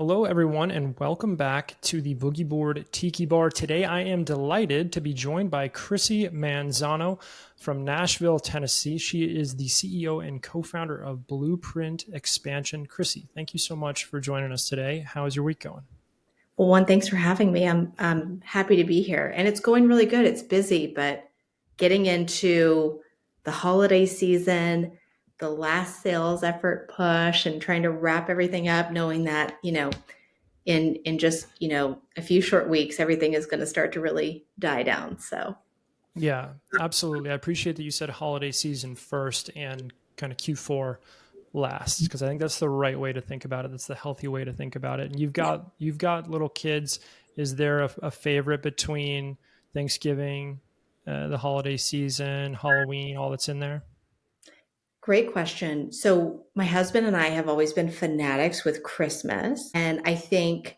Hello, everyone, and welcome back to the Boogie Board Tiki Bar. Today, I am delighted to be joined by Chrissy Manzano from Nashville, Tennessee. She is the CEO and co-founder of Blueprint Expansion. Chrissy, thank you so much for joining us today. How is your week going? Well, one, thanks for having me. I'm happy to be here, and it's going really good. It's busy, but getting into the holiday season, the last sales effort push, and trying to wrap everything up, knowing that in just a few short weeks, everything is going to start to really die down. So Yeah, absolutely. I appreciate that you said holiday season first and kind of Q4 last, because I think that's the right way to think about it. That's the healthy way to think about it. And yeah, you've got little kids. Is there a favorite between Thanksgiving, the holiday season, Halloween, all that's in there? great question. So my husband and I have always been fanatics with Christmas, and I think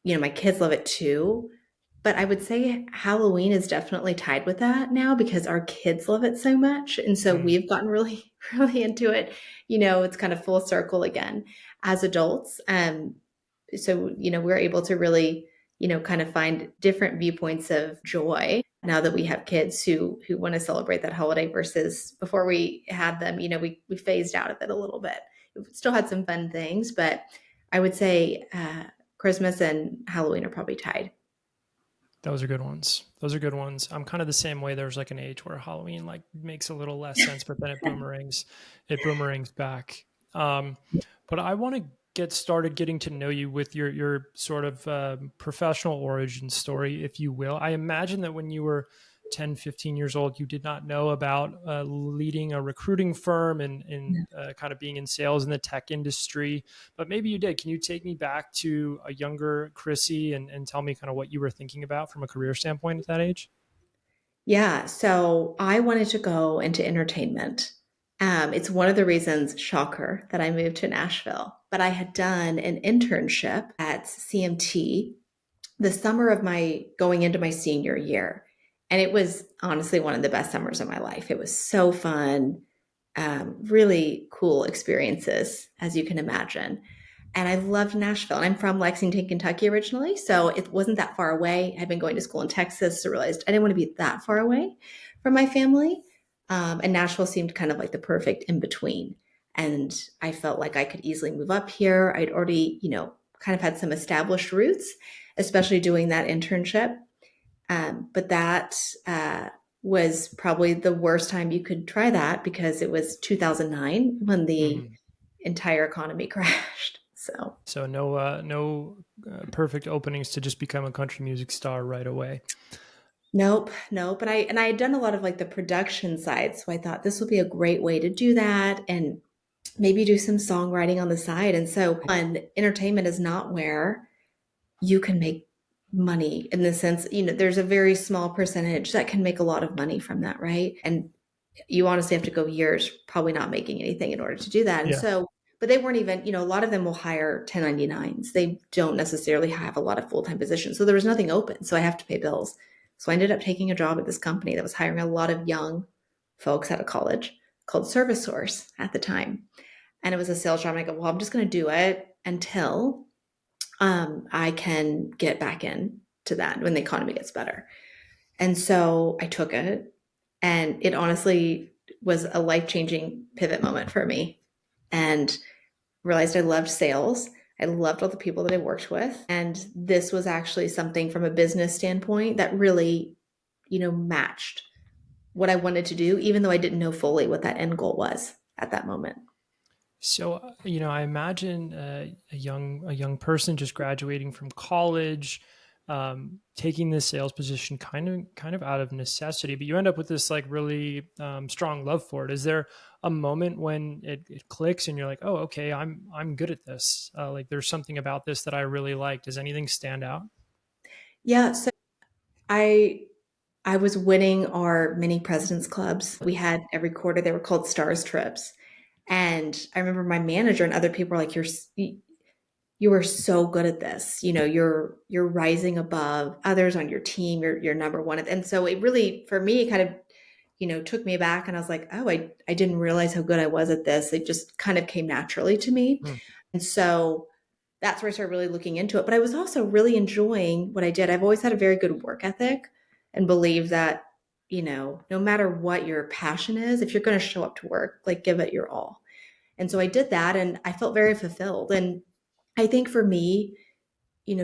my kids love it too. But I would say Halloween is definitely tied with that now because our kids love it so much. And so Mm, we've gotten really, really into it. It's kind of full circle again as adults. So we're able to really, kind of find different viewpoints of joy now that we have kids who want to celebrate that holiday versus before we had them, we phased out of it a little bit. We still had some fun things, but I would say Christmas and Halloween are probably tied. those are good ones. Those are good ones. I'm kind of the same way. There's like an age where Halloween like makes a little less sense, but then it boomerangs back. Um, but I want to get started getting to know you with your sort of professional origin story, if you will. I imagine that when you were 10, 15 years old, you did not know about leading a recruiting firm and kind of being in sales in the tech industry, but maybe you did. Can you take me back to a younger Krissy and tell me kind of what you were thinking about from a career standpoint at that age? Yeah, so I wanted to go into entertainment. It's one of the reasons, shocker, that I moved to Nashville. But I had done an internship at CMT the summer of my going into my senior year. And it was honestly one of the best summers of my life. It was so fun, really cool experiences, as you can imagine. And I loved Nashville. And I'm from Lexington, Kentucky originally. So it wasn't that far away. I'd been going to school in Texas, so realized I didn't want to be that far away from my family. And Nashville seemed kind of like the perfect in between. And I felt like I could easily move up here. I'd already, kind of had some established roots, especially doing that internship. But that was probably the worst time you could try that because it was 2009 when the Hmm. entire economy crashed. So, So no perfect openings to just become a country music star right away. nope, nope. And I had done a lot of like the production side, so I thought this would be a great way to do that and maybe do some songwriting on the side. And so, entertainment is not where you can make money in the sense, there's a very small percentage that can make a lot of money from that, right? And you honestly have to go years probably not making anything in order to do that. And Yeah. so, but they weren't even, a lot of them will hire 1099s. They don't necessarily have a lot of full time positions. So there was nothing open. So I have to pay bills. So I ended up taking a job at this company that was hiring a lot of young folks out of college called Service Source at the time. And it was a sales job. And I go, well, I'm just going to do it until I can get back in to that when the economy gets better. And so I took it, and it honestly was a life changing pivot moment for me. And realized I loved sales. I loved all the people that I worked with. And this was actually something from a business standpoint that really, matched what I wanted to do, even though I didn't know fully what that end goal was at that moment. So, I imagine a young person just graduating from college, taking this sales position kind of out of necessity, but you end up with this like really strong love for it. Is there a moment when it clicks and you're like, oh, okay, I'm good at this. Like, there's something about this that I really like. Does anything stand out? Yeah. So I I was winning our mini presidents clubs. We had every quarter, they were called stars trips. And I remember my manager and other people were like, you are so good at this. You're rising above others on your team. You're number one. And so it really, for me, it kind of, took me back and I was like, oh, I didn't realize how good I was at this. It just kind of came naturally to me. Hmm. And so that's where I started really looking into it. But I was also really enjoying what I did. I've always had a very good work ethic and believe that, no matter what your passion is, if you're going to show up to work, like give it your all. And so I did that and I felt very fulfilled. And I think for me,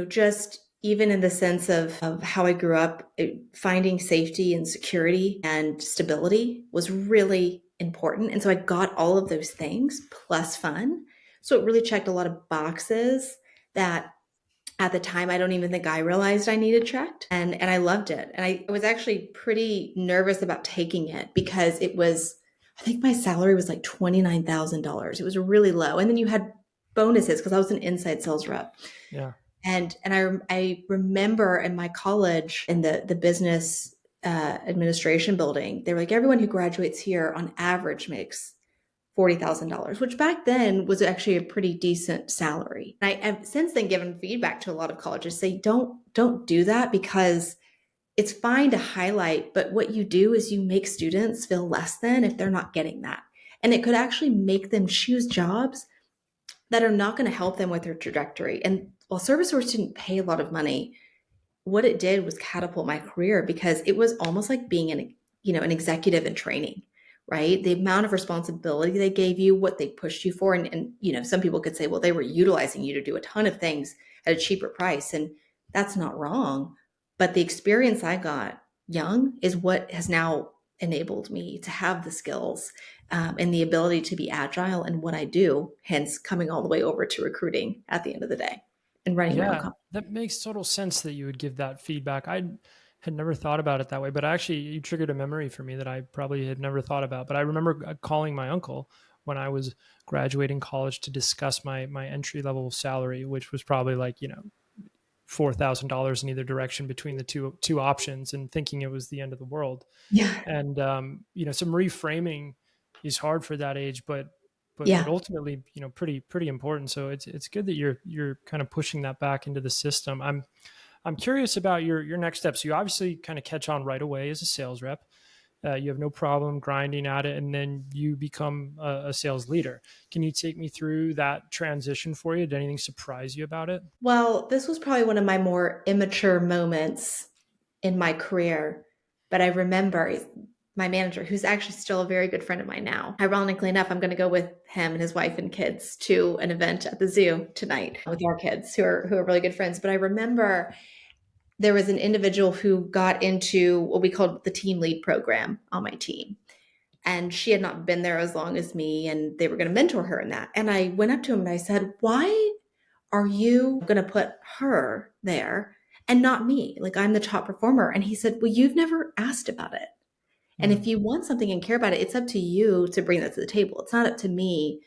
just even in the sense of how I grew up, finding safety and security and stability was really important. And so I got all of those things plus fun. So it really checked a lot of boxes that at the time I don't even think I realized I needed checked. And I loved it. And I was actually pretty nervous about taking it because I think my salary was like $29,000. It was really low. And then you had bonuses because I was an inside sales rep. Yeah. And I remember in my college in the business administration building, they were like, everyone who graduates here on average makes $40,000, which back then was actually a pretty decent salary. I have since then given feedback to a lot of colleges, say don't do that because it's fine to highlight, but what you do is you make students feel less than if they're not getting that. And it could actually make them choose jobs that are not going to help them with their trajectory. And while ServiceSource didn't pay a lot of money, what it did was catapult my career because it was almost like being an executive in training, right? The amount of responsibility they gave you, what they pushed you for. And some people could say, well, they were utilizing you to do a ton of things at a cheaper price. And that's not wrong. But the experience I got young is what has now enabled me to have the skills and the ability to be agile in what I do, hence coming all the way over to recruiting at the end of the day and running my own Yeah, company. that makes total sense that you would give that feedback. I had never thought about it that way, but actually, you triggered a memory for me that I probably had never thought about. But I remember calling my uncle when I was graduating college to discuss my entry level salary, which was probably like $4,000 in either direction between the two options, and thinking it was the end of the world. Yeah. And some reframing is hard for that age, but Yeah. ultimately, pretty important. So it's good that you're kind of pushing that back into the system. I'm curious about your next steps. You obviously kind of catch on right away as a sales rep. You have no problem grinding at it, and then you become a sales leader. Can you take me through that transition for you? Did anything surprise you about it? Well, this was probably one of my more immature moments in my career, but I remember my manager, who's actually still a very good friend of mine now. Ironically enough, I'm going to go with him and his wife and kids to an event at the zoo tonight with our kids who are really good friends. But I remember there was an individual who got into what we called the team lead program on my team. And she had not been there as long as me, and they were going to mentor her in that. And I went up to him and I said, why are you going to put her there and not me? Like, I'm the top performer. And he said, well, you've never asked about it. And if Hmm. you want something and care about it, it's up to you to bring that to the table. It's not up to me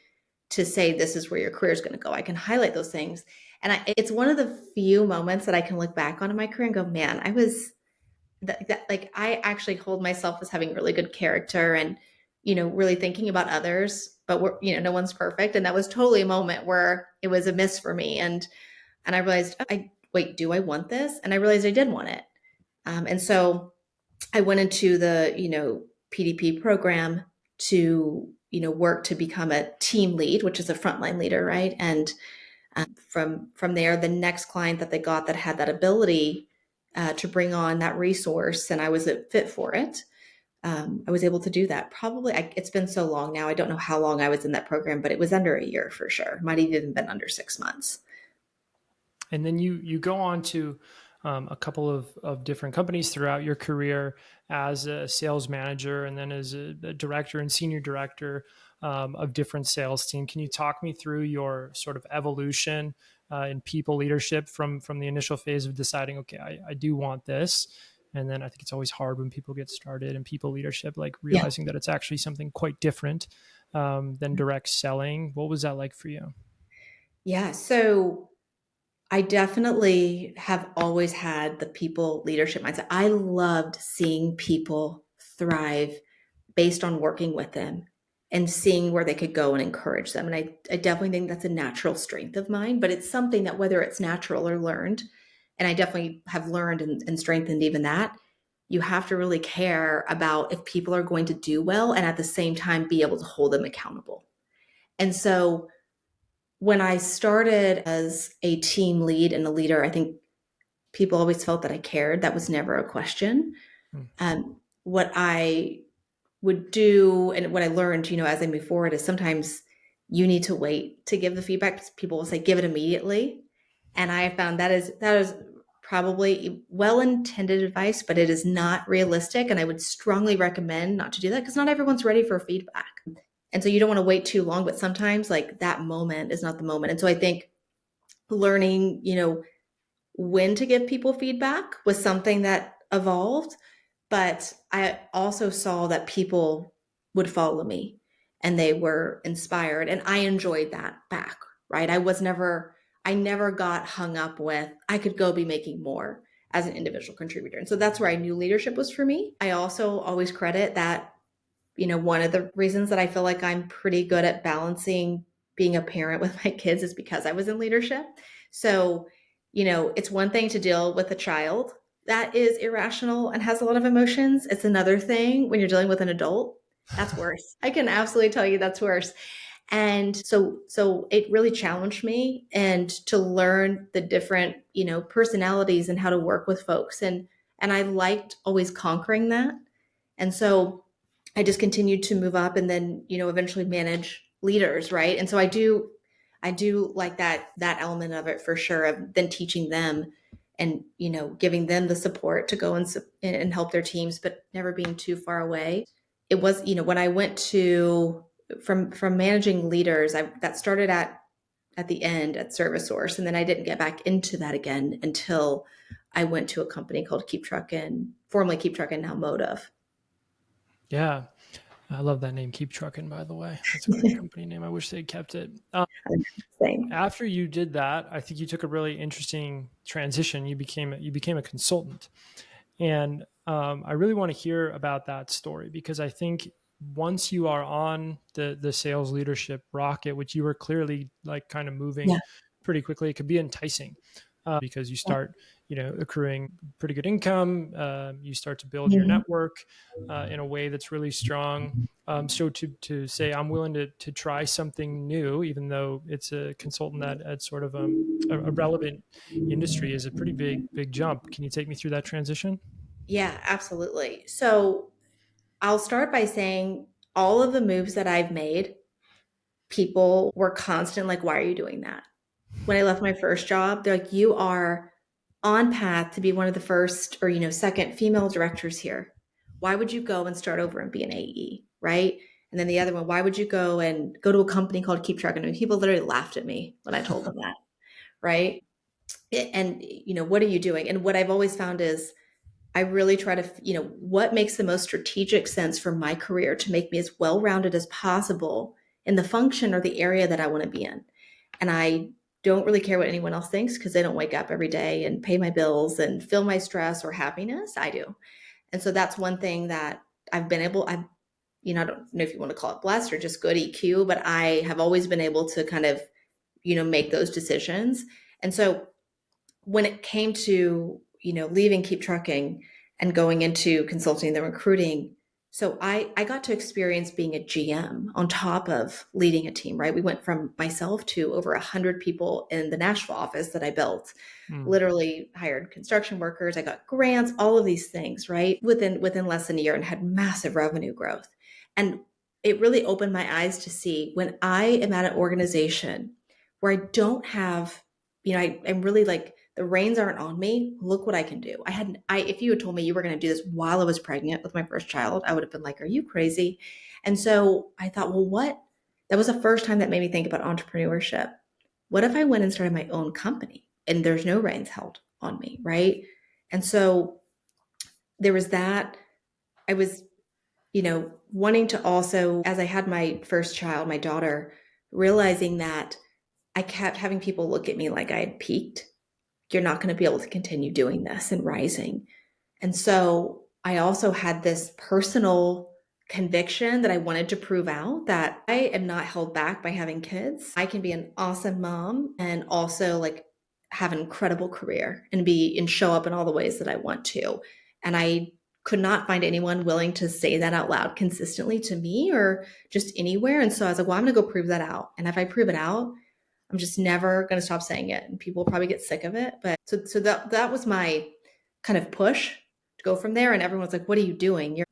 to say this is where your career is going to go. I can highlight those things. And it's one of the few moments that I can look back on in my career and go, man, I was like, I actually hold myself as having really good character and, really thinking about others, but no one's perfect. And that was totally a moment where it was a miss for me. And I realized, wait, do I want this? And I realized I did want it. And so I went into the, PDP program to, work to become a team lead, which is a frontline leader, right? And from there, the next client that they got that had that ability to bring on that resource, and I was a fit for it. I was able to do that. Probably, it's been so long now. I don't know how long I was in that program, but it was under a year for sure. Might have even been under 6 months. And then you go on to a couple of different companies throughout your career as a sales manager, and then as a director and senior director of different sales team. Can you talk me through your sort of evolution in people leadership from the initial phase of deciding, okay, I do want this, and then I think it's always hard when people get started in people leadership, like Yeah. realizing that it's actually something quite different than direct selling. What was that like for you? Yeah. So I definitely have always had the people leadership mindset. I loved seeing people thrive based on working with them and seeing where they could go and encourage them. And I definitely think that's a natural strength of mine, but it's something that whether it's natural or learned, and I definitely have learned and strengthened even that, you have to really care about if people are going to do well and at the same time be able to hold them accountable. And so when I started as a team lead and a leader, I think people always felt that I cared. That was never a question. Mm. What I would do and what I learned, as I move forward is sometimes you need to wait to give the feedback. People will say, give it immediately. And I have found that is probably well-intended advice, but it is not realistic. And I would strongly recommend not to do that because not everyone's ready for feedback. And so you don't want to wait too long, but sometimes like that moment is not the moment. And so I think learning, when to give people feedback was something that evolved, but I also saw that people would follow me and they were inspired and I enjoyed that back, right? I never got hung up with I could go be making more as an individual contributor. And so that's where I knew leadership was for me. I also always credit that, one of the reasons that I feel like I'm pretty good at balancing being a parent with my kids is because I was in leadership. So, it's one thing to deal with a child that is irrational and has a lot of emotions. It's another thing when you're dealing with an adult. That's worse. I can absolutely tell you that's worse. And so it really challenged me and to learn the different, personalities and how to work with folks. And I liked always conquering that. And so I just continued to move up and then, eventually manage leaders, right? And so I do like that element of it for sure of then teaching them and, giving them the support to go and help their teams, but never being too far away. It was, when I went to from managing leaders, that started at the end at Service Source, and then I didn't get back into that again until I went to a company called Keep Truckin', formerly Keep Truckin', now Motive. Yeah. I love that name, Keep Trucking, by the way. That's a great company name. I wish they kept it. Same. After you did that, I think you took a really interesting transition. You became a consultant, and I really want to hear about that story because I think once you are on the sales leadership rocket, which you were clearly like kind of moving Yeah. pretty quickly, it could be enticing because you Yeah. start accruing pretty good income. You start to build your Mhm. network in a way that's really strong. So to say I'm willing to try something new, even though it's a consultant at sort of a relevant industry, is a pretty big jump. Can you take me through that transition? Yeah, absolutely. So I'll start by saying all of the moves that I've made, people were constant like, why are you doing that? When I left my first job, they're like, you are on path to be one of the first or, second female directors here. Why would you go and start over and be an AE? Right. And then the other one, why would you go and go to a company called Keep Trucking? And people literally laughed at me when I told them that. Right. And, what are you doing? And what I've always found is I really try to, what makes the most strategic sense for my career to make me as well rounded as possible in the function or the area that I want to be in. And I don't really care what anyone else thinks because they don't wake up every day and pay my bills and feel my stress or happiness. I do. And so that's one thing that I've, I don't know if you want to call it blessed or just good EQ, but I have always been able to kind of, make those decisions. And so when it came to, leaving Keep Trucking and going into consulting the recruiting, so I got to experience being a GM on top of leading a team, right? We went from myself to over 100 people in the Nashville office that I built, Mm. literally hired construction workers. I got grants, all of these things, right? Within less than a year and had massive revenue growth. And it really opened my eyes to see when I am at an organization where I don't have, I'm really like, the reins aren't on me. Look what I can do. If you had told me you were going to do this while I was pregnant with my first child, I would have been like, are you crazy? And so I thought, well, that was the first time that made me think about entrepreneurship. What if I went and started my own company and there's no reins held on me, right? And so there was that. I was, wanting to also, as I had my first child, my daughter, realizing that I kept having people look at me like I had peaked. You're not going to be able to continue doing this and rising. And so I also had this personal conviction that I wanted to prove out that I am not held back by having kids. I can be an awesome mom and also like have an incredible career and show up in all the ways that I want to. And I could not find anyone willing to say that out loud consistently to me or just anywhere. And so I was like, well, I'm going to go prove that out. And if I prove it out, I'm just never going to stop saying it, and people will probably get sick of it. But so that was my kind of push to go from there. And everyone's like, "What are you doing?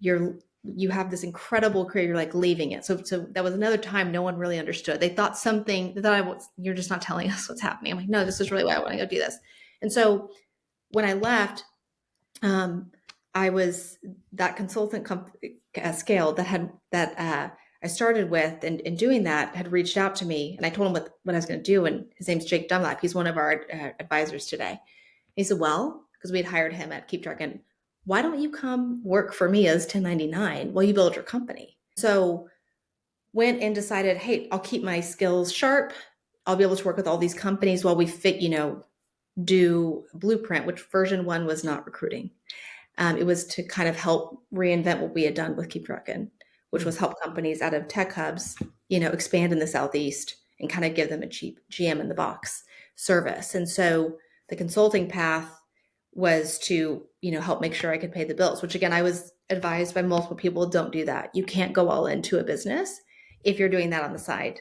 You have this incredible career. You're like leaving it." So that was another time no one really understood. They thought you're just not telling us what's happening. I'm like, no, this is really why I want to go do this. And so when I left, I was that consultant scale I started with, and in doing that had reached out to me, and I told him what I was going to do. And his name's Jake Dunlap. He's one of our advisors today. And he said, well, because we had hired him at Keep Truckin', why don't you come work for me as 1099 while you build your company? So went and decided, hey, I'll keep my skills sharp. I'll be able to work with all these companies while we do Blueprint, which version 1 was not recruiting. It was to kind of help reinvent what we had done with Keep Truckin', which was help companies out of tech hubs, expand in the Southeast and kind of give them a cheap GM in the box service. And so the consulting path was to, help make sure I could pay the bills, which again, I was advised by multiple people, don't do that. You can't go all into a business if you're doing that on the side.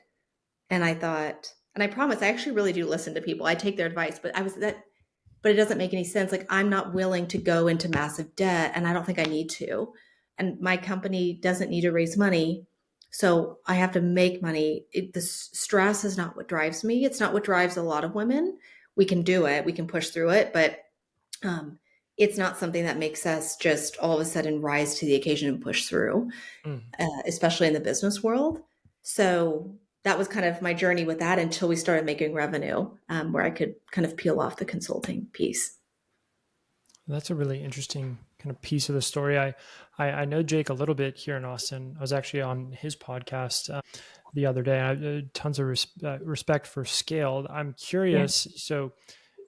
And I thought, and I promise, I actually really do listen to people. I take their advice, but it doesn't make any sense. Like, I'm not willing to go into massive debt, and I don't think I need to. And my company doesn't need to raise money. So I have to make money. The stress is not what drives me. It's not what drives a lot of women. We can do it. We can push through it. But it's not something that makes us just all of a sudden rise to the occasion and push through, especially in the business world. So that was kind of my journey with that until we started making revenue, where I could kind of peel off the consulting piece. That's a really interesting kind of piece of the story. I know Jake a little bit here in Austin. I was actually on his podcast the other day. I had tons of respect for scale. I'm curious. Yeah. So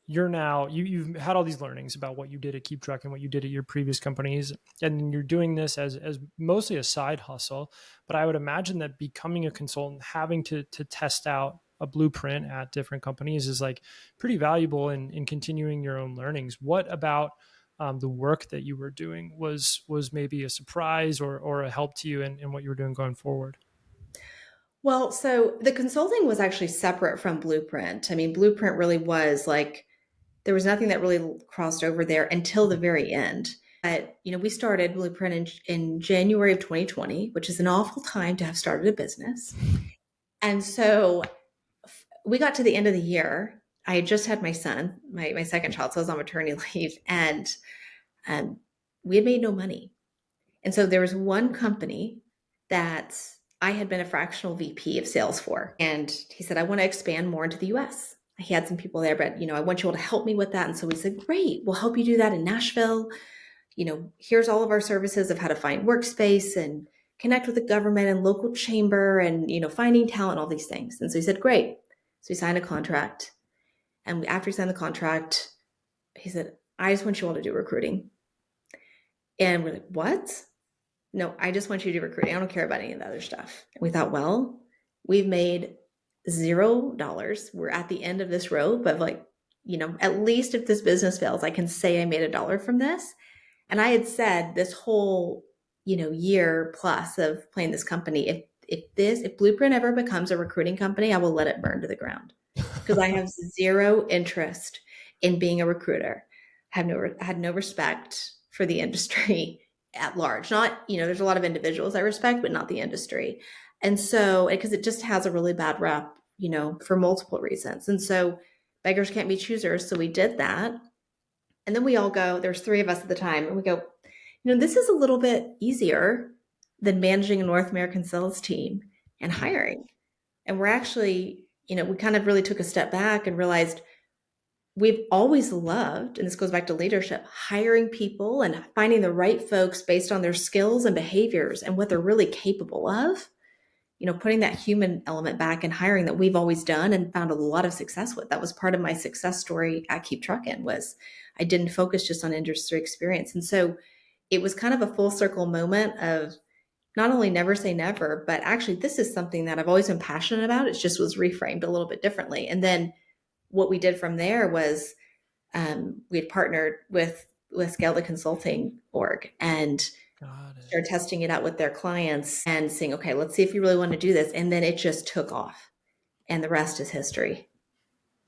you've had all these learnings about what you did at Keep Truckin', what you did at your previous companies, and you're doing this as mostly a side hustle. But I would imagine that becoming a consultant, having to test out a blueprint at different companies is like pretty valuable in continuing your own learnings. What about the work that you were doing was maybe a surprise or a help to you in what you were doing going forward? Well, so the consulting was actually separate from Blueprint. I mean, Blueprint really was like, there was nothing that really crossed over there until the very end. But, we started Blueprint in January of 2020, which is an awful time to have started a business. And so we got to the end of the year. I had just had my son, my second child, so I was on maternity leave, and we had made no money. And so there was one company that I had been a fractional VP of sales for. And he said, I want to expand more into the US. He had some people there, but I want you all to help me with that. And so we said, great, we'll help you do that in Nashville. Here's all of our services of how to find workspace and connect with the government and local chamber and, finding talent, all these things. And so he said, great. So we signed a contract. And after he signed the contract, he said, I just want you all to do recruiting. And we're like, what? No, I just want you to do recruiting. I don't care about any of the other stuff. And we thought, well, we've made $0. We're at the end of this rope of like, at least if this business fails, I can say I made $1 from this. And I had said this whole, year plus of playing this company, if Blueprint ever becomes a recruiting company, I will let it burn to the ground because I have zero interest in being a recruiter. I had no respect for the industry at large. Not, there's a lot of individuals I respect, but not the industry. And so, because it just has a really bad rep, for multiple reasons. And so beggars can't be choosers. So we did that. And then we all go, there's 3 of us at the time, and we go, this is a little bit easier than managing a North American sales team and hiring. And we're actually, we kind of really took a step back and realized we've always loved, and this goes back to leadership, hiring people and finding the right folks based on their skills and behaviors and what they're really capable of. Putting that human element back and hiring that we've always done and found a lot of success with. That was part of my success story at Keep Truckin', was I didn't focus just on industry experience. And so it was kind of a full circle moment of not only never say never, but actually this is something that I've always been passionate about. It just was reframed a little bit differently. And then what we did from there was we had partnered with Scale the Consulting org and started testing it out with their clients and saying, okay, let's see if you really want to do this. And then it just took off, and the rest is history.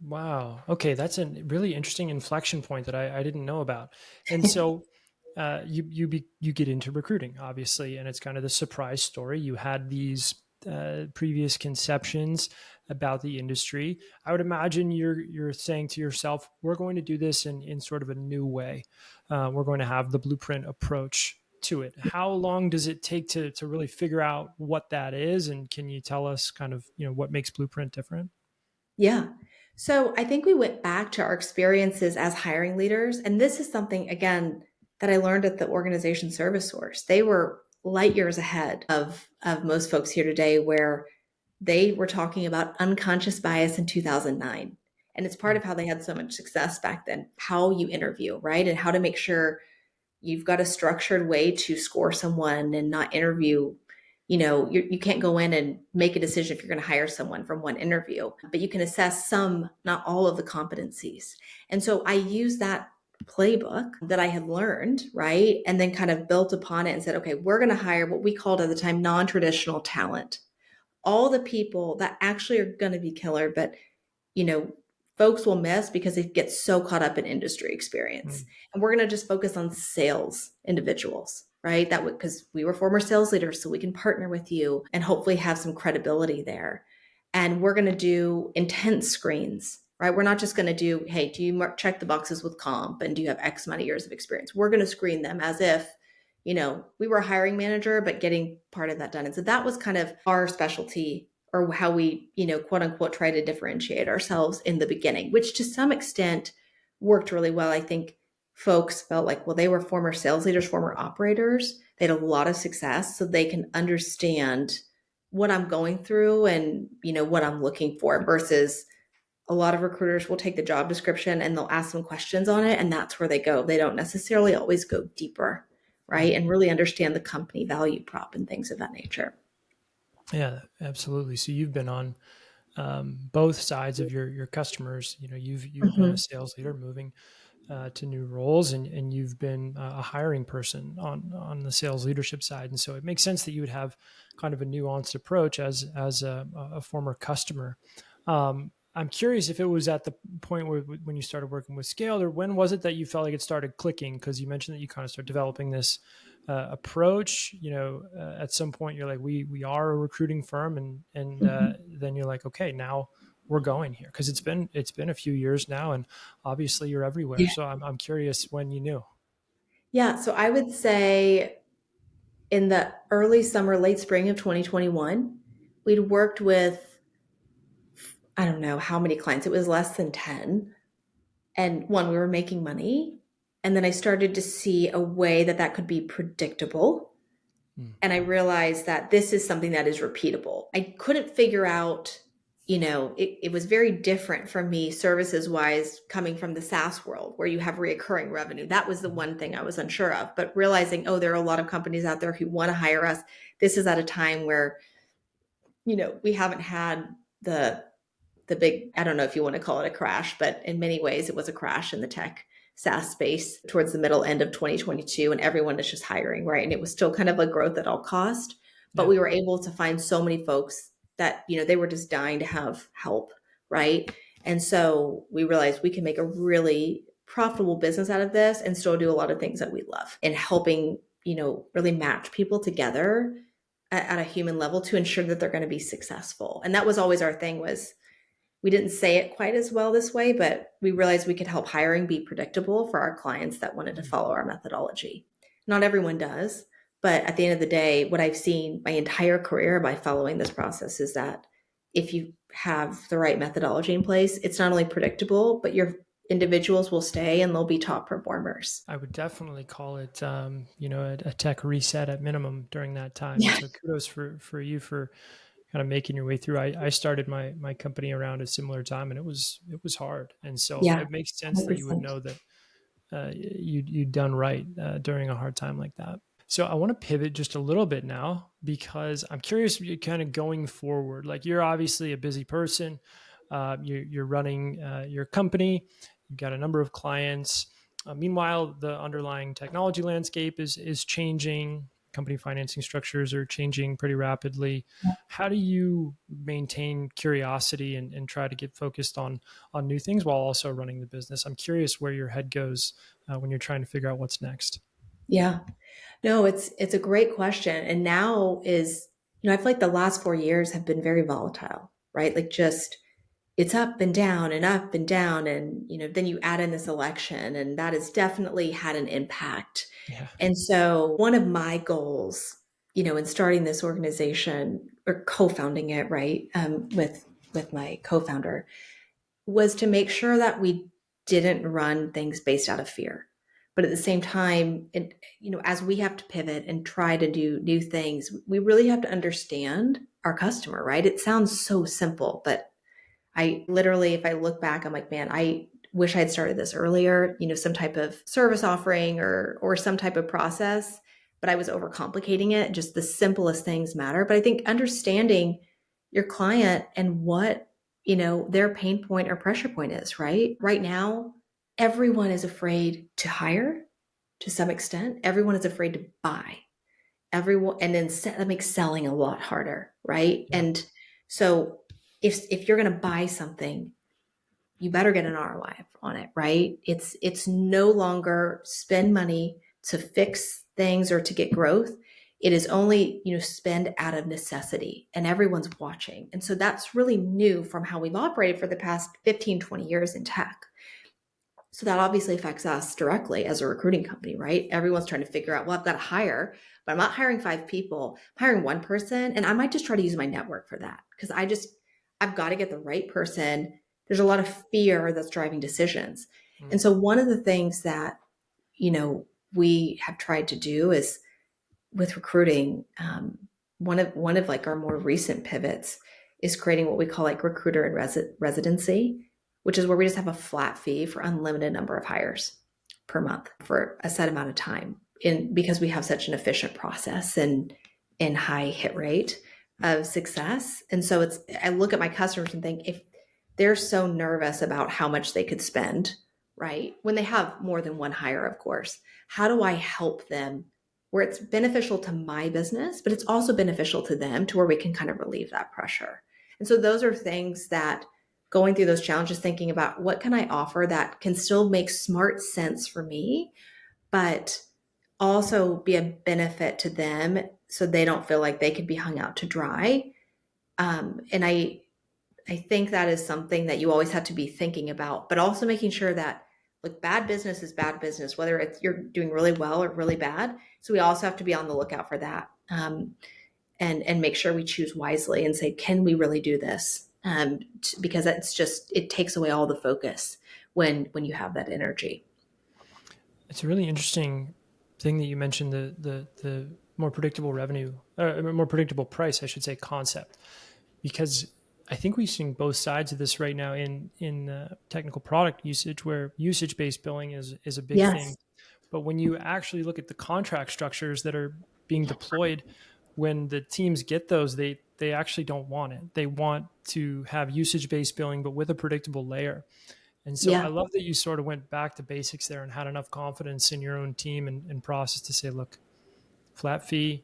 Wow. Okay, that's a really interesting inflection point that I didn't know about. And so, you get into recruiting, obviously, and it's kind of the surprise story. You had these previous conceptions about the industry. I would imagine you're saying to yourself, "We're going to do this in sort of a new way. We're going to have the blueprint approach to it." How long does it take to really figure out what that is? And can you tell us kind of what makes blueprint different? Yeah. So I think we went back to our experiences as hiring leaders. And this is something, again, that I learned at the organization Service Source. They were light years ahead of most folks here today, where they were talking about unconscious bias in 2009. And it's part Mm, of how they had so much success back then, how you interview, right? And how to make sure you've got a structured way to score someone and not interview. You can't go in and make a decision if you're going to hire someone from one interview, but you can assess some, not all of the competencies. And so I use that playbook that I had learned, right? And then kind of built upon it and said, okay, we're going to hire what we called at the time non-traditional talent, all the people that actually are going to be killer, but you know, folks will miss because they get so caught up in industry experience. mm, And we're going to just focus on sales individuals, right? That would, because we were former sales leaders, so we can partner with you and hopefully have some credibility there. And we're going to do intense screens, right? We're not just going to do, hey, do you check the boxes with comp and do you have X amount of years of experience? We're going to screen them as if, we were a hiring manager, but getting part of that done. And so that was kind of our specialty, or how we, quote unquote, try to differentiate ourselves in the beginning, which to some extent worked really well. I think folks felt like, well, they were former sales leaders, former operators. They had a lot of success, so they can understand what I'm going through and, what I'm looking for, versus a lot of recruiters will take the job description and they'll ask some questions on it. And that's where they go. They don't necessarily always go deeper, right? mm. And really understand the company value prop and things of that nature. Yeah, absolutely. So you've been on both sides of your customers. You've been a Mhm. sales leader moving to new roles, and you've been a hiring person on the sales leadership side. And so it makes sense that you would have kind of a nuanced approach as a former customer. I'm curious if it was at the point where when you started working with Scale, or when was it that you felt like it started clicking? Because you mentioned that you kind of started developing this approach. At some point you're like, we are a recruiting firm, and Mhm. then you're like, okay, now we're going here, because it's been a few years now, and obviously you're everywhere. Yeah. So I'm curious when you knew. Yeah. So I would say in the early summer, late spring of 2021, we'd worked with, I don't know how many clients, it was less than 10. And one, we were making money. And then I started to see a way that that could be predictable. Mm, And I realized that this is something that is repeatable. I couldn't figure out, it was very different from me services wise, coming from the SaaS world where you have reoccurring revenue. That was the mhm, one thing I was unsure of. But realizing, oh, there are a lot of companies out there who want to hire us. This is at a time where, we haven't had the big, I don't know if you want to call it a crash, but in many ways it was a crash in the tech SaaS space towards the middle end of 2022, and everyone is just hiring, right? And it was still kind of a growth at all cost, but yeah. we were able to find so many folks that, they were just dying to have help, right? And so we realized we can make a really profitable business out of this and still do a lot of things that we love, and helping, really match people together at a human level to ensure that they're going to be successful. And that was always our thing, was we didn't say it quite as well this way, but we realized we could help hiring be predictable for our clients that wanted to Mm, follow our methodology. Not everyone does, but at the end of the day, what I've seen my entire career by following this process is that if you have the right methodology in place, it's not only predictable, but your individuals will stay and they'll be top performers. I would definitely call it, a tech reset at minimum during that time. And Yeah. so kudos for you for kind of making your way through. I started my company around a similar time, and it was hard. And so Yeah. it makes sense that you would 100%. know that you'd done right during a hard time like that. So I want to pivot just a little bit now, because I'm curious, you kind of going forward. Like, you're obviously a busy person. You're running your company. You've got a number of clients. Meanwhile, the underlying technology landscape is changing. company financing structures are changing pretty rapidly. How do you maintain curiosity and try to get focused on new things while also running the business? I'm curious where your head goes when you're trying to figure out what's next. Yeah. No, it's a great question. And now is, I feel like the last 4 years have been very volatile, right? Like just it's up and down and up and down. And, then you add in this election, and that has definitely had an impact. Yeah. And so one of my goals, in starting this organization or co-founding it, right, with my co-founder, was to make sure that we didn't run things based out of fear. But at the same time, as we have to pivot and try to do new things, we really have to understand our customer, right? It sounds so simple, but I literally, if I look back, I'm like, man, I wish I had started this earlier, some type of service offering or some type of process, but I was overcomplicating it. Just the simplest things matter. But I think understanding your client and what, their pain point or pressure point is, right? Right now, everyone is afraid to hire to some extent. Everyone is afraid to buy. Everyone, and then that makes selling a lot harder, right? Yeah. And so if you're going to buy something, you better get an ROI on it, right? It's no longer spend money to fix things or to get growth. It is only, spend out of necessity, and everyone's watching. And so that's really new from how we've operated for the past 15, 20 years in tech. So that obviously affects us directly as a recruiting company, right? Everyone's trying to figure out, well, I've got to hire, but I'm not hiring 5 people. I'm hiring one person, and I might just try to use my network for that because I've got to get the right person. There's a lot of fear that's driving decisions. And Mm. so one of the things that, we have tried to do is with recruiting, one of like our more recent pivots is creating what we call like recruiter and residency, which is where we just have a flat fee for unlimited number of hires per month for a set amount of time. In because we have such an efficient process and high hit rate of success. And so I look at my customers and think if they're so nervous about how much they could spend, right? When they have more than one hire, of course, how do I help them where it's beneficial to my business, but it's also beneficial to them to where we can kind of relieve that pressure. And so those are things that going through those challenges, thinking about what can I offer that can still make smart sense for me, but also be a benefit to them so they don't feel like they could be hung out to dry. And I think that is something that you always have to be thinking about, but also making sure that like bad business is bad business, whether it's you're doing really well or really bad. So we also have to be on the lookout for that, and make sure we choose wisely and say, can we really do this? Because it takes away all the focus when you have that energy. It's a really interesting thing that you mentioned the more predictable revenue, more predictable price, I should say, concept, because I think we've seen both sides of this right now in technical product usage, where usage based billing is a big thing. Yes. But when you actually look at the contract structures that are being deployed, when the teams get those, they actually don't want it. They want to have usage based billing, but with a predictable layer. And so I Yeah. love that you sort of went back to basics there and had enough confidence in your own team and process to say, look, flat fee,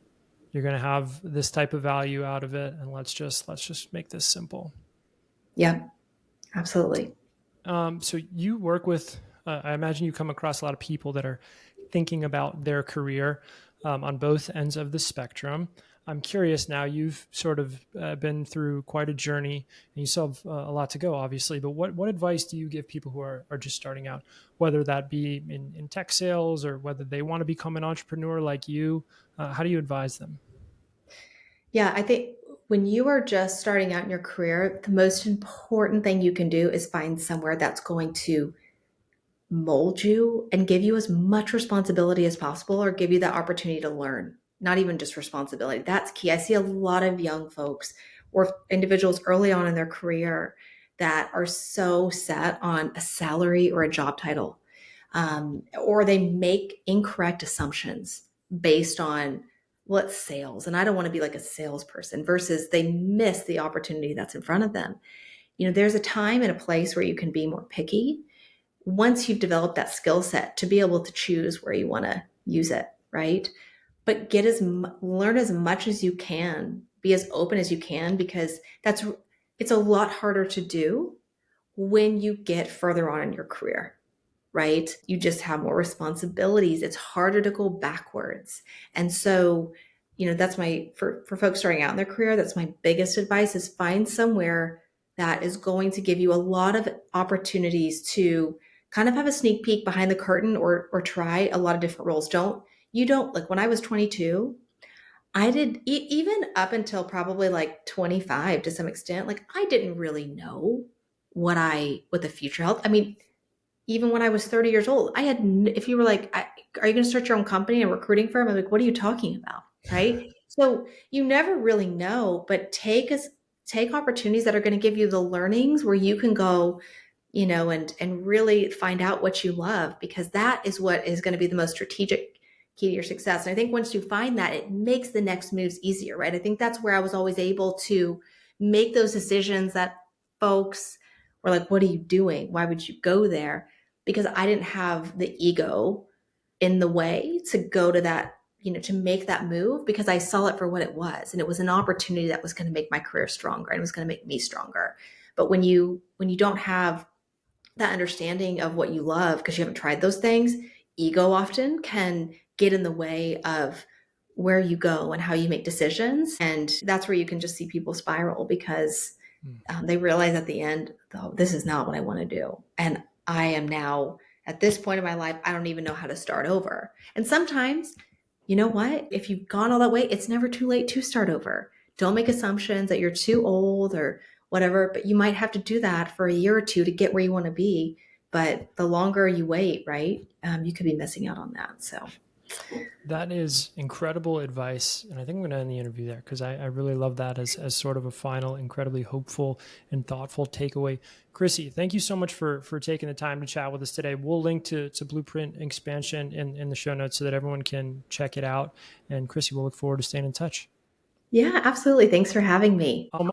you're going to have this type of value out of it, and let's just make this simple. Yeah. Absolutely. So you work with, I imagine you come across a lot of people that are thinking about their career on both ends of the spectrum. I'm curious now, you've sort of been through quite a journey and you still have a lot to go, obviously, but what advice do you give people who are just starting out, whether that be in tech sales or whether they want to become an entrepreneur like you? How do you advise them? Yeah, I think when you are just starting out in your career, the most important thing you can do is find somewhere that's going to mold you and give you as much responsibility as possible or give you the opportunity to learn, not even just responsibility. That's key. I see a lot of young folks or individuals early on in their career that are so set on a salary or a job title, or they make incorrect assumptions based on what's sales. And I don't want to be like a salesperson versus they miss the opportunity that's in front of them. There's a time and a place where you can be more picky once you've developed that skill set to be able to choose where you want to use it, right? but learn as much as you can, be as open as you can, because it's a lot harder to do when you get further on in your career, right? You just have more responsibilities. It's harder to go backwards. And so, that's for folks starting out in their career, that's my biggest advice, is find somewhere that is going to give you a lot of opportunities to kind of have a sneak peek behind the curtain, or try a lot of different roles. Don't like, when I was 22, I did even up until probably like 25 to some extent, like I didn't really know what the future held. I mean, even when I was 30 years old, if you were like, are you going to start your own company and recruiting firm? I'm like, what are you talking about? Right. So you never really know, but take opportunities that are going to give you the learnings where you can go, and really find out what you love, because that is what is going to be the most strategic key to your success. And I think once you find that, it makes the next moves easier, right? I think that's where I was always able to make those decisions that folks were like, what are you doing? Why would you go there? Because I didn't have the ego in the way to go to that, to make that move, because I saw it for what it was. And it was an opportunity that was going to make my career stronger, and it was going to make me stronger. But when you don't have that understanding of what you love, because you haven't tried those things, ego often can get in the way of where you go and how you make decisions. And that's where you can just see people spiral, because Mm. they realize at the end, oh, this is not what I want to do. And I am now at this point in my life, I don't even know how to start over. And sometimes, you know what? If you've gone all that way, it's never too late to start over. Don't make assumptions that you're too old or whatever, but you might have to do that for a year or two to get where you want to be. But the longer you wait, right, you could be missing out on that. So, That is incredible advice. And I think I'm going to end the interview there because I really love that as sort of a final, incredibly hopeful and thoughtful takeaway. Krissy, thank you so much for taking the time to chat with us today. We'll link to Blueprint Expansion in the show notes so that everyone can check it out. And Krissy, we'll look forward to staying in touch. yeah, absolutely. Thanks for having me.